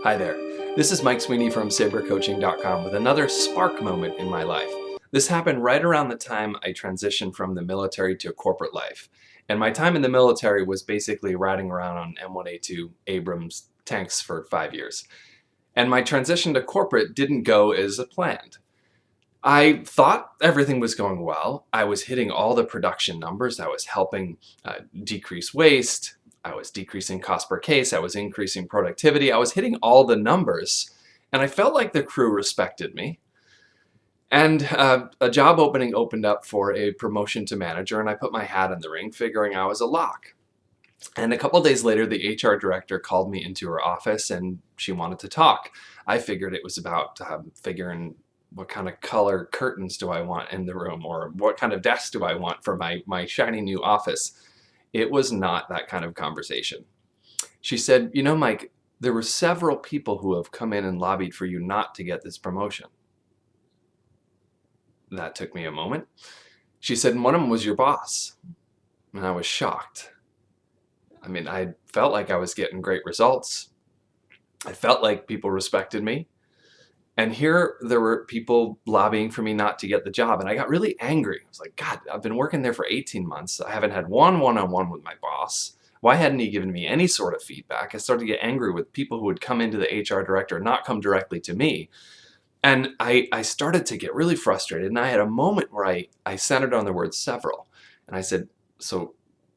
Hi there. This is Mike Sweeney from sabercoaching.com with another spark moment in my life. This happened right around the time I transitioned from the military to corporate life. And my time in the military was basically riding around on M1A2 Abrams tanks for 5 years. And my transition to corporate didn't go as planned. I thought everything was going well. I was hitting all the production numbers. I was helping decrease waste. I was decreasing cost per case. I was increasing productivity. I was hitting all the numbers. And I felt like the crew respected me. And a job opening opened up for a promotion to manager, and I put my hat in the ring, figuring I was a lock. And a couple days later, the HR director called me into her office, and she wanted to talk. I figured it was about figuring what kind of color curtains do I want in the room, or what kind of desk do I want for my shiny new office. It was not that kind of conversation. She said, "You know, Mike, there were several people who have come in and lobbied for you not to get this promotion." That took me a moment. She said, "And one of them was your boss." And I was shocked. I mean, I felt like I was getting great results. I felt like people respected me. And here there were people lobbying for me not to get the job. And I got really angry. I was like, God, I've been working there for 18 months. I haven't had one-on-one with my boss. Why hadn't he given me any sort of feedback? I started to get angry with people who would come into the HR director and not come directly to me. And I started to get really frustrated. And I had a moment where I centered on the word several. And I said, so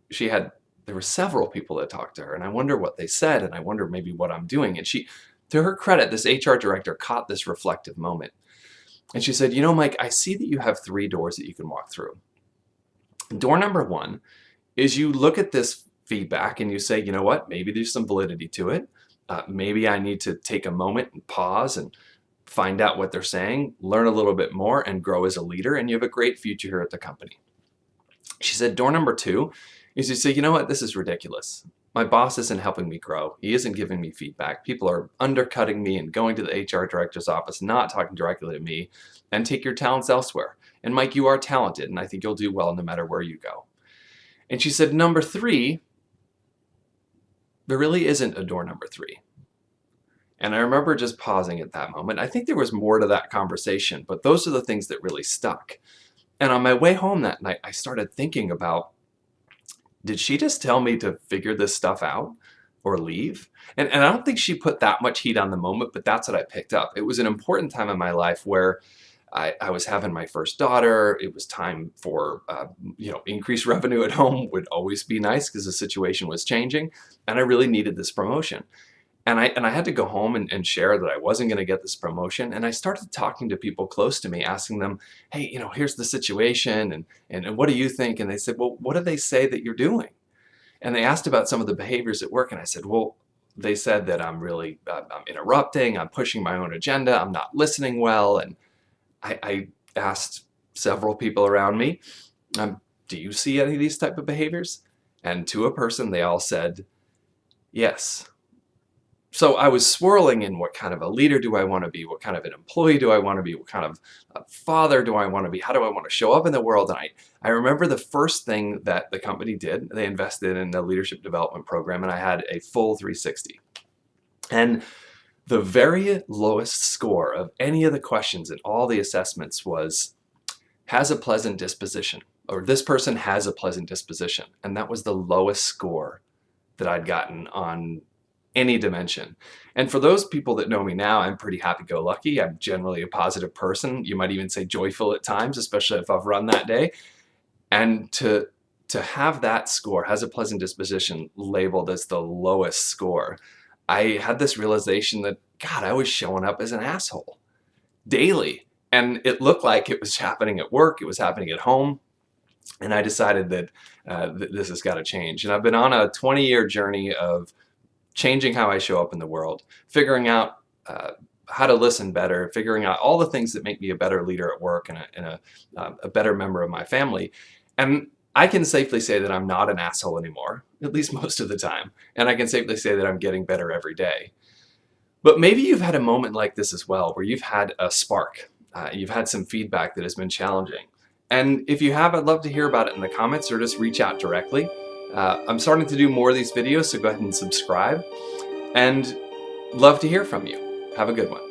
there were several people that talked to her. And I wonder what they said. And I wonder maybe what I'm doing. And she, to her credit, this HR director caught this reflective moment. And she said, "You know, Mike, I see that you have 3 doors that you can walk through. Door number 1 is you look at this feedback and you say, you know what, maybe there's some validity to it. Maybe I need to take a moment and pause and find out what they're saying, learn a little bit more, and grow as a leader, and you have a great future here at the company." She said, door number 2 is you say, you know what, this is ridiculous. My boss isn't helping me grow. He isn't giving me feedback. People are undercutting me and going to the HR director's office, not talking directly to me, and take your talents elsewhere. And Mike, you are talented, and I think you'll do well no matter where you go. And she said, number 3, there really isn't a door number 3. And I remember just pausing at that moment. I think there was more to that conversation, but those are the things that really stuck. And on my way home that night, I started thinking about, did she just tell me to figure this stuff out or leave? And I don't think she put that much heat on the moment, but that's what I picked up. It was an important time in my life where I was having my first daughter. It was time for, increased revenue at home would always be nice because the situation was changing. And I really needed this promotion. And I had to go home and share that I wasn't going to get this promotion. And I started talking to people close to me, asking them, hey, here's the situation. And what do you think? And they said, well, what do they say that you're doing? And they asked about some of the behaviors at work. And I said, well, they said that I'm really, I'm interrupting. I'm pushing my own agenda. I'm not listening well. And I asked several people around me, do you see any of these type of behaviors? And to a person, they all said, yes. So I was swirling in what kind of a leader do I want to be? What kind of an employee do I want to be? What kind of a father do I want to be? How do I want to show up in the world? And I remember the first thing that the company did, they invested in a leadership development program, and I had a full 360. And the very lowest score of any of the questions in all the assessments was, has a pleasant disposition, or this person has a pleasant disposition. And that was the lowest score that I'd gotten on any dimension. And for those people that know me now, I'm pretty happy-go-lucky. I'm generally a positive person. You might even say joyful at times, especially if I've run that day. And to have that score, has a pleasant disposition, labeled as the lowest score, I had this realization that, God, I was showing up as an asshole daily. And it looked like it was happening at work, it was happening at home. And I decided that this has got to change. And I've been on a 20-year journey of changing how I show up in the world, figuring out how to listen better, figuring out all the things that make me a better leader at work and a better member of my family. And I can safely say that I'm not an asshole anymore, at least most of the time. And I can safely say that I'm getting better every day. But maybe you've had a moment like this as well, where you've had a spark. You've had some feedback that has been challenging. And if you have, I'd love to hear about it in the comments, or just reach out directly. I'm starting to do more of these videos, so go ahead and subscribe. And love to hear from you. Have a good one.